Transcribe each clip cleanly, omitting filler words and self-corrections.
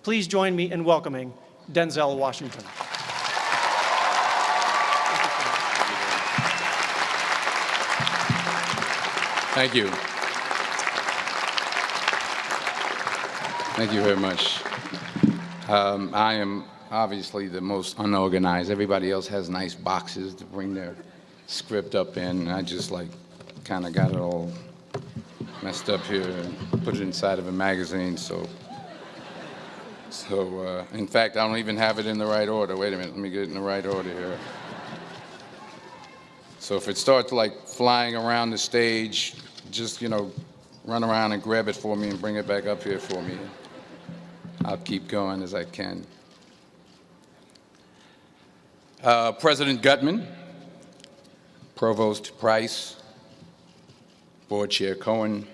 Please join me in welcoming Denzel Washington. Thank you. Thank you very much. I am obviously the most unorganized. Everybody else has nice boxes to bring their script up in. I just kind of got it all messed up here and put it inside of a magazine. So in fact, I don't even have it in the right order. Wait a minute, let me get it in the right order here. So if it starts flying around the stage, just, run around and grab it for me and bring it back up here for me. I'll keep going as I can. President Gutman, Provost Price, Board Chair Cohen,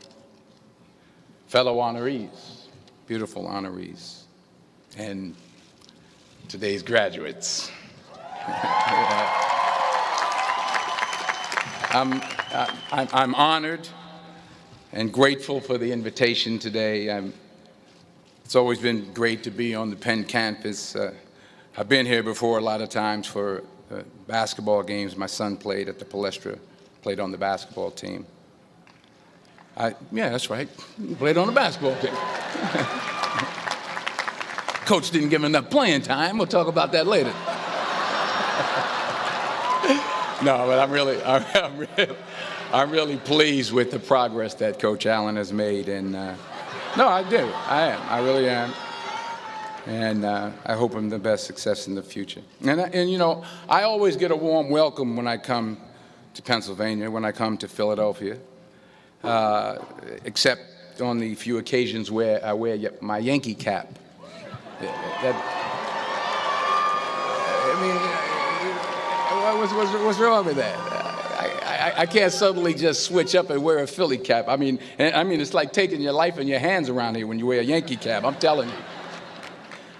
fellow honorees, beautiful honorees, and today's graduates. I'm honored and grateful for the invitation today. It's always been great to be on the Penn campus. I've been here before a lot of times for basketball games. My son played at the Palestra, played on the basketball team. Yeah, that's right. He played on the basketball team. Coach didn't give him enough playing time. We'll talk about that later. No, but I'm really pleased with the progress that Coach Allen has made, and no, I do. I really am, and I hope him the best success in the future. And I always get a warm welcome when I come to Pennsylvania, when I come to Philadelphia, except on the few occasions where I wear my Yankee cap. What's wrong with that? I can't suddenly just switch up and wear a Philly cap. I mean, it's like taking your life in your hands around here when you wear a Yankee cap. I'm telling you.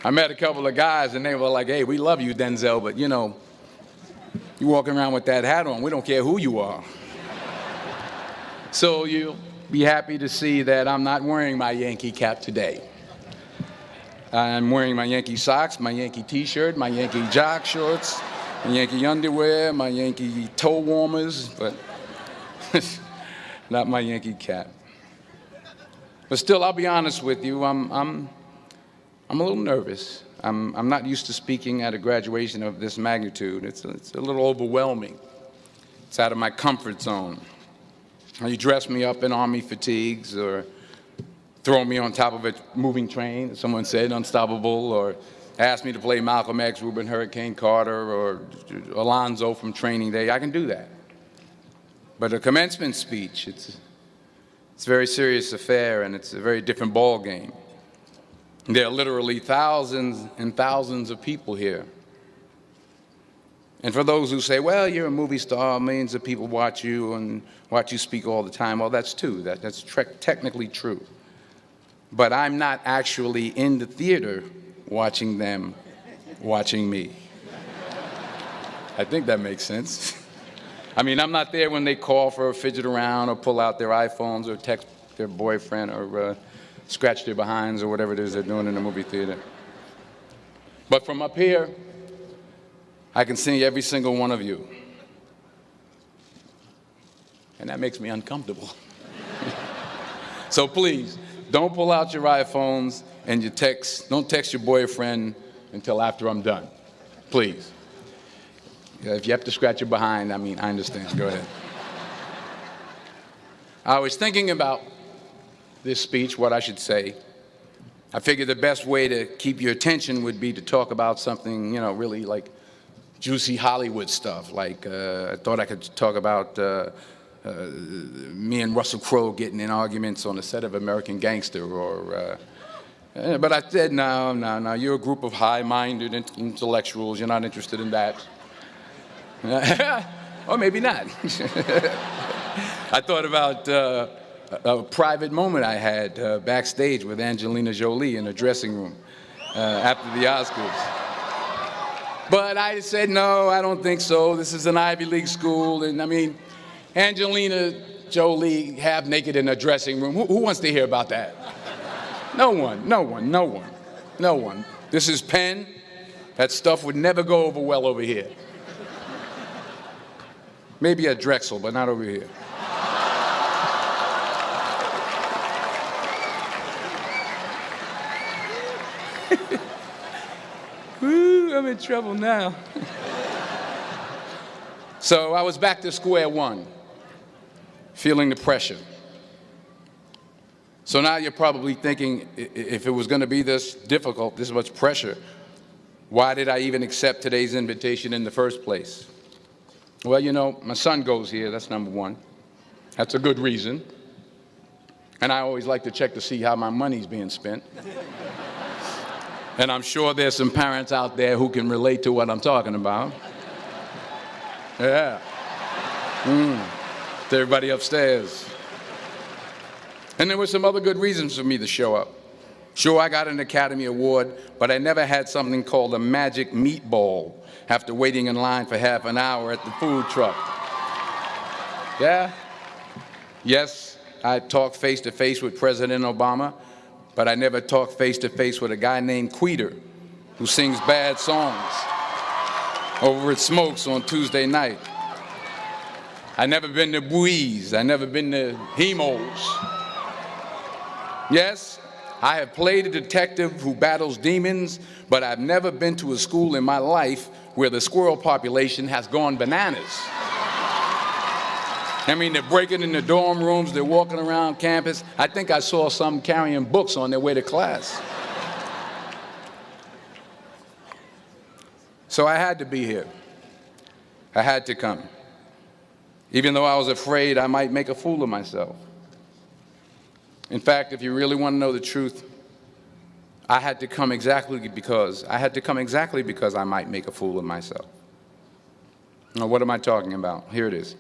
I met a couple of guys and they were like, "Hey, we love you, Denzel, but you walking around with that hat on, we don't care who you are." So you'll be happy to see that I'm not wearing my Yankee cap today. I'm wearing my Yankee socks, my Yankee t-shirt, my Yankee jock shorts, my Yankee underwear, my Yankee toe warmers, but not my Yankee cap. But still, I'll be honest with you, I'm a little nervous. I'm not used to speaking at a graduation of this magnitude. It's a little overwhelming. It's out of my comfort zone. You dress me up in army fatigues or throw me on top of a moving train, as someone said, unstoppable, or ask me to play Malcolm X, Reuben Hurricane Carter, or Alonzo from Training Day. I can do that. But a commencement speech, it's a very serious affair, and it's a very different ball game. There are literally thousands and thousands of people here. And for those who say, well, you're a movie star, millions of people watch you and watch you speak all the time, well, that's true. That's technically true. But I'm not actually in the theater watching them watching me. I think that makes sense. I mean, I'm not there when they call for a fidget around or pull out their iPhones or text their boyfriend or scratch their behinds or whatever it is they're doing in the movie theater. But from up here, I can see every single one of you. And that makes me uncomfortable. So please, don't pull out your iPhones and don't text your boyfriend until after I'm done. Please. If you have to scratch your behind, I understand. Go ahead. I was thinking about this speech, what I should say. I figured the best way to keep your attention would be to talk about something, really like juicy Hollywood stuff. I thought I could talk about me and Russell Crowe getting in arguments on the set of American Gangster, but I said, no, you're a group of high-minded intellectuals, you're not interested in that. Or maybe not. I thought about a private moment I had backstage with Angelina Jolie in a dressing room after the Oscars. But I said, no, I don't think so. This is an Ivy League school, and Angelina Jolie half naked in a dressing room. Who wants to hear about that? No one. No one. This is pen. That stuff would never go over well over here. Maybe at Drexel, but not over here. Woo, I'm in trouble now. So I was back to square one, feeling the pressure. So now you're probably thinking, if it was going to be this difficult, this much pressure, why did I even accept today's invitation in the first place? Well, you know, my son goes here, that's number one. That's a good reason. And I always like to check to see how my money's being spent. And I'm sure there's some parents out there who can relate to what I'm talking about. Yeah. To everybody upstairs. And there were some other good reasons for me to show up. Sure, I got an Academy Award, but I never had something called a magic meatball after waiting in line for half an hour at the food truck. Yeah? Yes, I talked face-to-face with President Obama, but I never talked face-to-face with a guy named Queter who sings bad songs over at Smokes on Tuesday night. I never been to Buies. I never been to Hemos. Yes, I have played a detective who battles demons, but I've never been to a school in my life where the squirrel population has gone bananas. I mean, they're breaking in the dorm rooms, they're walking around campus. I think I saw some carrying books on their way to class. So I had to be here. I had to come. Even though I was afraid I might make a fool of myself. In fact, if you really want to know the truth, I had to come exactly because I might make a fool of myself. Now, what am I talking about? Here it is.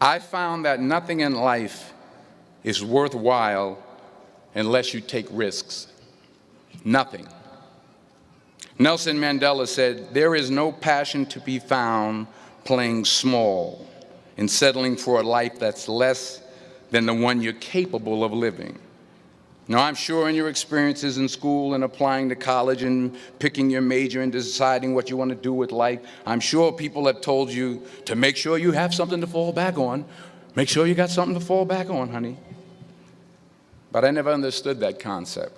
I found that nothing in life is worthwhile unless you take risks. Nothing. Nelson Mandela said, "There is no passion to be found playing small and settling for a life that's less than the one you're capable of living." Now, I'm sure in your experiences in school and applying to college and picking your major and deciding what you want to do with life, I'm sure people have told you to make sure you have something to fall back on. Make sure you got something to fall back on, honey. But I never understood that concept,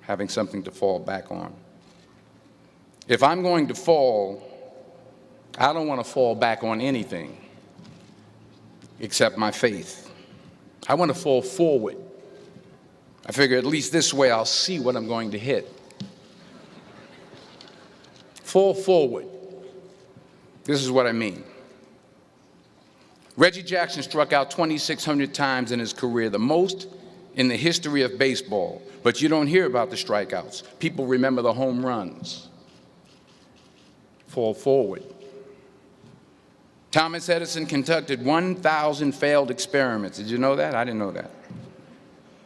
having something to fall back on. If I'm going to fall, I don't want to fall back on anything except my faith. I want to fall forward. I figure at least this way I'll see what I'm going to hit. Fall forward. This is what I mean. Reggie Jackson struck out 2,600 times in his career, the most in the history of baseball. But you don't hear about the strikeouts. People remember the home runs. Fall forward. Thomas Edison conducted 1,000 failed experiments. Did you know that? I didn't know that.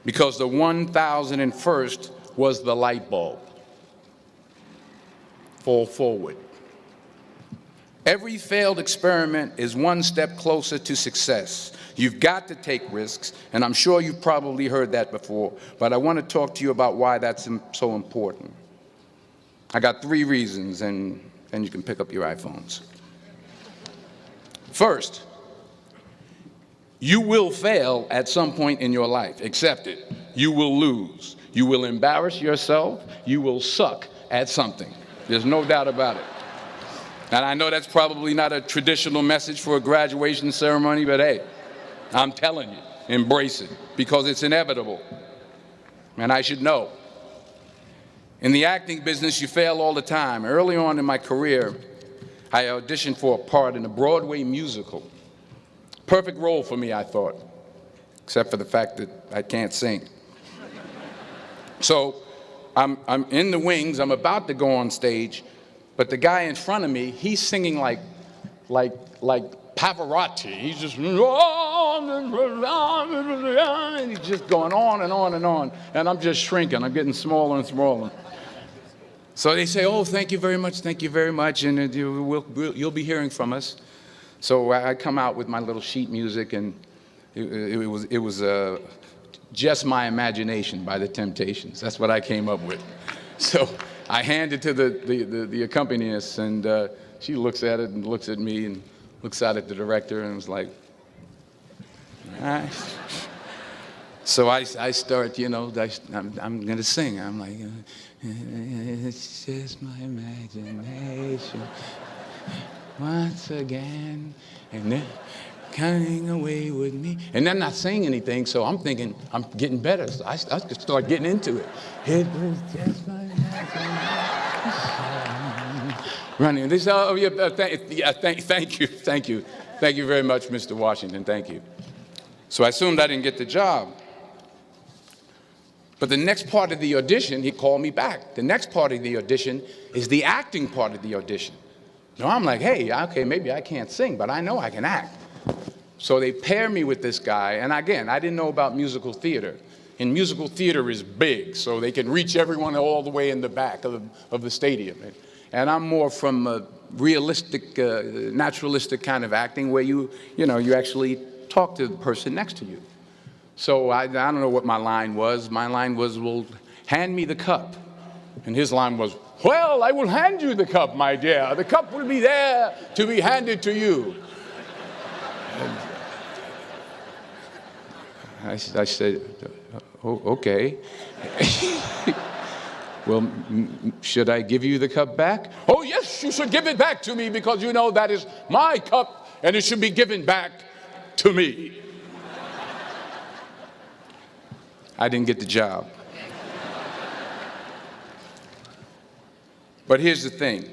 Because the 1,001st was the light bulb. Fall forward. Every failed experiment is one step closer to success. You've got to take risks, and I'm sure you've probably heard that before, but I want to talk to you about why that's so important. I got 3 reasons, and you can pick up your iPhones. First, you will fail at some point in your life. Accept it. You will lose. You will embarrass yourself. You will suck at something. There's no doubt about it. And I know that's probably not a traditional message for a graduation ceremony, but hey, I'm telling you, embrace it, because it's inevitable. And I should know. In the acting business, you fail all the time. Early on in my career, I auditioned for a part in a Broadway musical. Perfect role for me, I thought, except for the fact that I can't sing. So I'm in the wings, I'm about to go on stage, but the guy in front of me, he's singing like Pavarotti. He's just, and he's just going on and on and on, and I'm just shrinking, I'm getting smaller and smaller. So they say, "Oh, thank you very much, and you'll be hearing from us." So I come out with my little sheet music, and it was Just My Imagination by the Temptations. That's what I came up with. So I hand it to the accompanist, and she looks at it and looks at me and looks out at the director and was like, all right. So I start, I'm going to sing. I'm like, it's just my imagination once again, and then coming away with me. And I'm not saying anything, so I'm thinking I'm getting better. So I start getting into it. It was just my imagination. Running. They say, oh, yeah, thank you. Thank you very much, Mr. Washington. Thank you. So I assumed I didn't get the job. But the next part of the audition, he called me back. The next part of the audition is the acting part of the audition. Now I'm like, hey, okay, maybe I can't sing, but I know I can act. So they pair me with this guy, and again, I didn't know about musical theater. And musical theater is big, so they can reach everyone all the way in the back of the stadium. And I'm more from a realistic, naturalistic kind of acting where you actually talk to the person next to you. So I don't know what my line was. My line was, well, hand me the cup. And his line was, well, I will hand you the cup, my dear. The cup will be there to be handed to you. I said, oh, okay. Well, should I give you the cup back? Oh, yes, you should give it back to me because you know that is my cup and it should be given back to me. I didn't get the job. But here's the thing.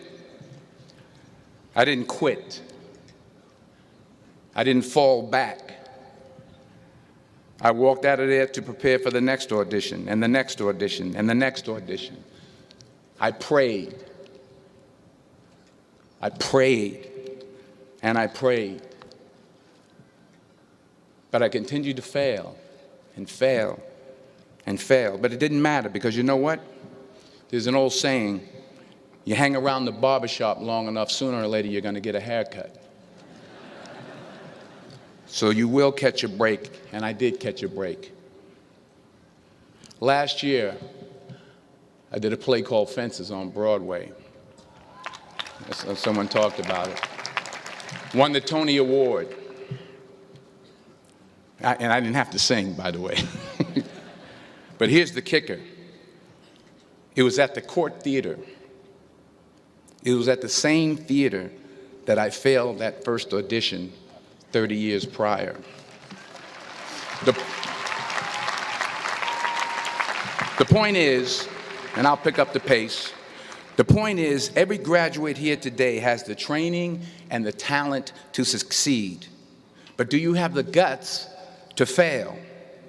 I didn't quit. I didn't fall back. I walked out of there to prepare for the next audition, and the next audition, and the next audition. I prayed. I prayed, and I prayed. But I continued to fail, and fail, and fail. But it didn't matter, because you know what? There's an old saying, you hang around the barbershop long enough, sooner or later you're going to get a haircut. So you will catch a break, and I did catch a break. Last year, I did a play called Fences on Broadway. Someone talked about it. Won the Tony Award. And I didn't have to sing, by the way. But here's the kicker. It was at the Court Theater. It was at the same theater that I failed that first audition 30 years prior. The point is, and I'll pick up the pace, the point is every graduate here today has the training and the talent to succeed. But do you have the guts to fail?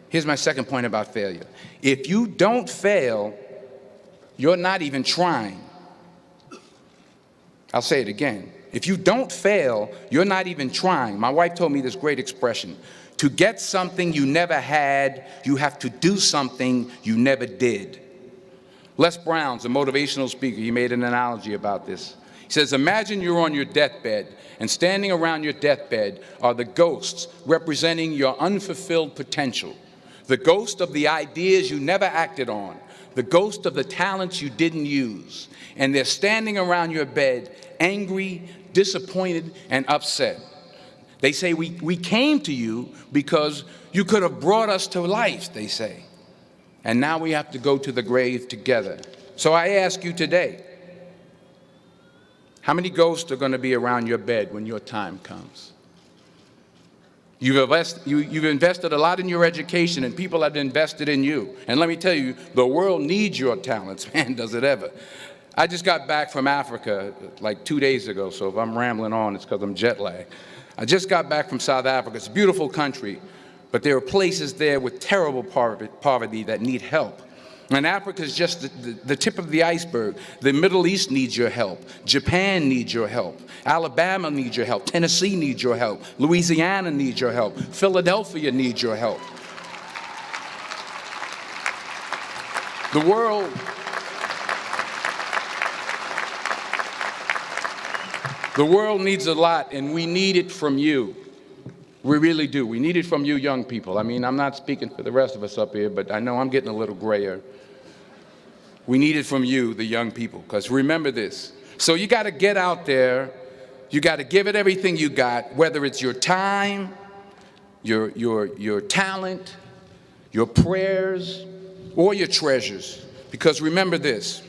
Here's my second point about failure. If you don't fail, you're not even trying. I'll say it again. If you don't fail, you're not even trying. My wife told me this great expression. To get something you never had, you have to do something you never did. Les Brown's a motivational speaker. He made an analogy about this. He says, imagine you're on your deathbed, and standing around your deathbed are the ghosts representing your unfulfilled potential. The ghost of the ideas you never acted on. The ghost of the talents you didn't use. And they're standing around your bed, angry, disappointed, and upset. They say, we came to you because you could have brought us to life, they say. And now we have to go to the grave together. So I ask you today, how many ghosts are going to be around your bed when your time comes? You've invested a lot in your education, and people have invested in you. And let me tell you, the world needs your talents. Man, does it ever. I just got back from Africa like 2 days ago, so if I'm rambling on, it's because I'm jet lagged. I just got back from South Africa. It's a beautiful country, but there are places there with terrible poverty that need help. And Africa is just the tip of the iceberg. The Middle East needs your help. Japan needs your help. Alabama needs your help. Tennessee needs your help. Louisiana needs your help. Philadelphia needs your help. The world needs a lot, and we need it from you. We really do. We need it from you young people. I mean, I'm not speaking for the rest of us up here, but I know I'm getting a little grayer. We need it from you, the young people, because remember this. So you got to get out there. You got to give it everything you got, whether it's your time, your talent, your prayers, or your treasures. Because remember this,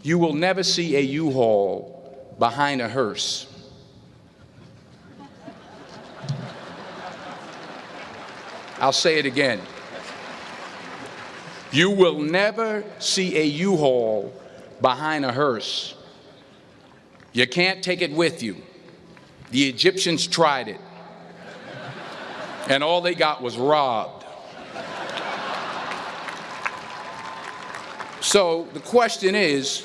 you will never see a U-Haul behind a hearse. I'll say it again. You will never see a U-Haul behind a hearse. You can't take it with you. The Egyptians tried it, and all they got was robbed. So the question is,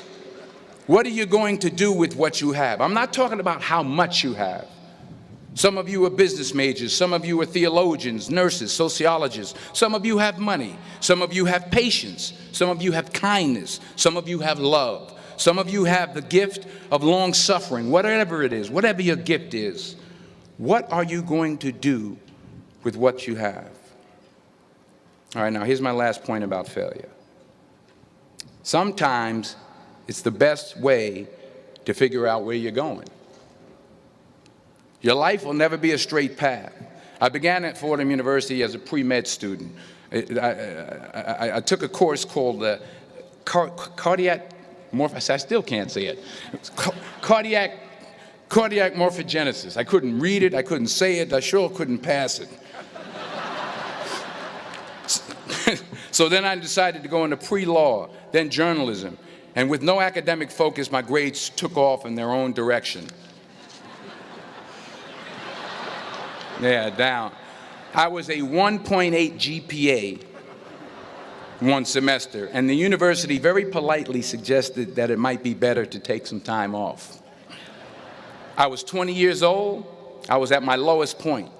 what are you going to do with what you have? I'm not talking about how much you have. Some of you are business majors, some of you are theologians, nurses, sociologists, some of you have money, some of you have patience, some of you have kindness, some of you have love, some of you have the gift of long suffering, whatever it is, whatever your gift is. What are you going to do with what you have? All right, now here's my last point about failure. Sometimes it's the best way to figure out where you're going. Your life will never be a straight path. I began at Fordham University as a pre-med student. I took a course called cardiac morphogenesis. I still can't say it. Cardiac morphogenesis. I couldn't read it. I couldn't say it. I sure couldn't pass it. So then I decided to go into pre-law, then journalism. And with no academic focus, my grades took off in their own direction. Yeah, down. I was a 1.8 GPA one semester, and the university very politely suggested that it might be better to take some time off. I was 20 years old. I was at my lowest point.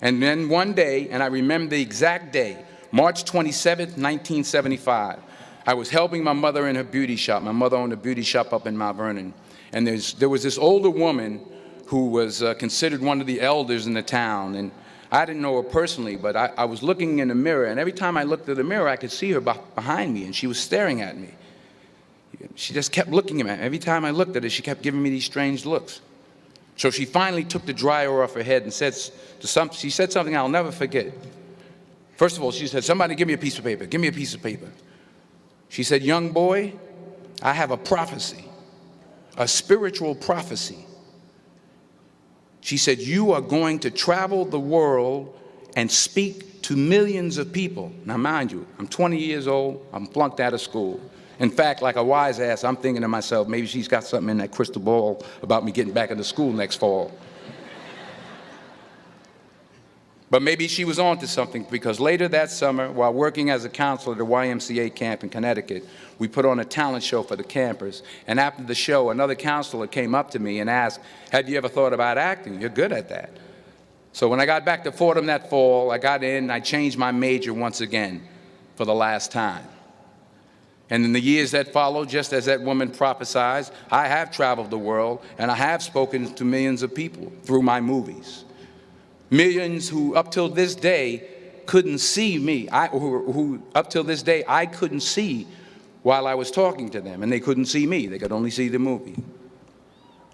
And then one day, and I remember the exact day, March 27th, 1975, I was helping my mother in her beauty shop. My mother owned a beauty shop up in Mount Vernon. And there was this older woman who was considered one of the elders in the town. And I didn't know her personally, but I was looking in the mirror, and every time I looked at the mirror, I could see her behind me, and she was staring at me. She just kept looking at me. Every time I looked at her, she kept giving me these strange looks. So she finally took the dryer off her head and she said something I'll never forget. First of all, she said, "Somebody give me a piece of paper. Give me a piece of paper." She said, "Young boy, I have a prophecy, a spiritual prophecy." She said, "You are going to travel the world and speak to millions of people." Now, mind you, I'm 20 years old. I'm flunked out of school. In fact, like a wise ass, I'm thinking to myself, maybe she's got something in that crystal ball about me getting back into school next fall. But maybe she was on to something, because later that summer, while working as a counselor at a YMCA camp in Connecticut, we put on a talent show for the campers. And after the show, another counselor came up to me and asked, "Have you ever thought about acting? You're good at that." So when I got back to Fordham that fall, I got in and I changed my major once again for the last time. And in the years that followed, just as that woman prophesied, I have traveled the world and I have spoken to millions of people through my movies. Millions who up till this day couldn't see me, who up till this day I couldn't see while I was talking to them, and they couldn't see me. They could only see the movie.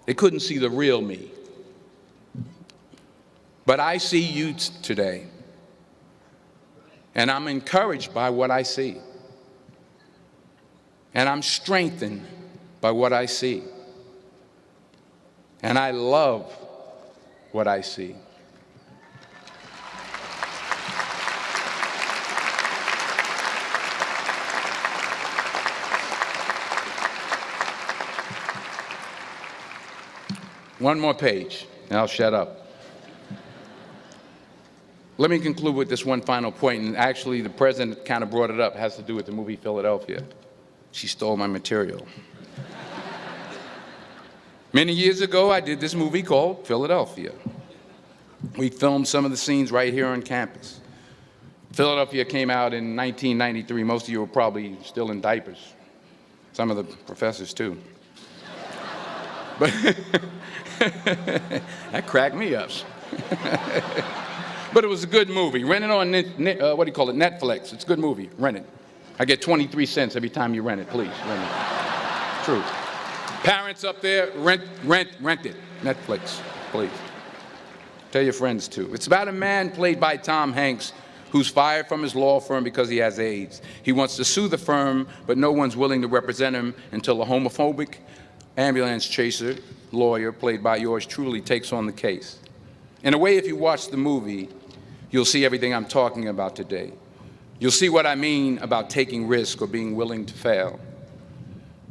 They couldn't see the real me. But I see you today, and I'm encouraged by what I see. And I'm strengthened by what I see. And I love what I see. One more page, and I'll shut up. Let me conclude with this one final point, and actually the president kind of brought it up. It has to do with the movie Philadelphia. She stole my material. Many years ago, I did this movie called Philadelphia. We filmed some of the scenes right here on campus. Philadelphia came out in 1993. Most of you were probably still in diapers. Some of the professors, too. But that cracked me up. But it was a good movie. Rent it on, Netflix. It's a good movie. Rent it. I get 23 cents every time you rent it. Please, rent it. True. Parents up there, rent it. Netflix, please. Tell your friends too. It's about a man played by Tom Hanks who's fired from his law firm because he has AIDS. He wants to sue the firm, but no one's willing to represent him until a homophobic ambulance chaser lawyer, played by yours truly, takes on the case. In a way, if you watch the movie, you'll see everything I'm talking about today. You'll see what I mean about taking risk or being willing to fail.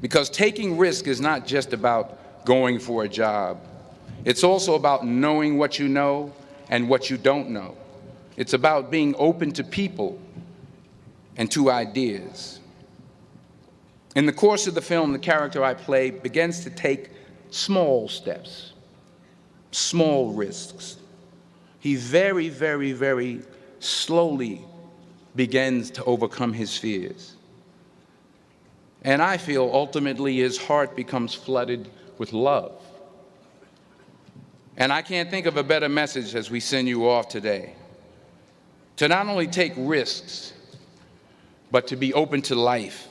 Because taking risk is not just about going for a job. It's also about knowing what you know and what you don't know. It's about being open to people and to ideas. In the course of the film, the character I play begins to take small steps, small risks. He very, very, very slowly begins to overcome his fears. And I feel ultimately his heart becomes flooded with love. And I can't think of a better message as we send you off today. To not only take risks, but to be open to life,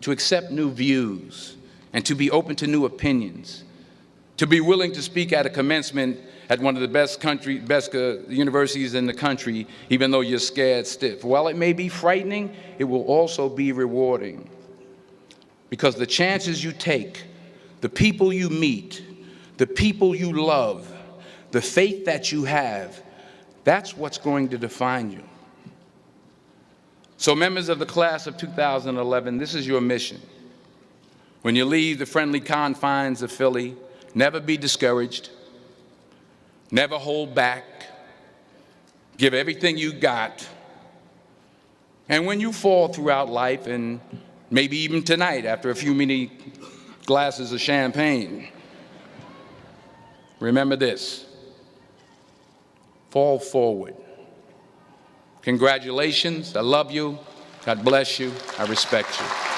to accept new views, and to be open to new opinions, to be willing to speak at a commencement at one of the best universities in the country, even though you're scared stiff. While it may be frightening, it will also be rewarding. Because the chances you take, the people you meet, the people you love, the faith that you have, that's what's going to define you. So members of the class of 2011, this is your mission. When you leave the friendly confines of Philly, never be discouraged, never hold back, give everything you got. And when you fall throughout life, and maybe even tonight after a few many glasses of champagne, remember this: fall forward. Congratulations. I love you. God bless you. I respect you.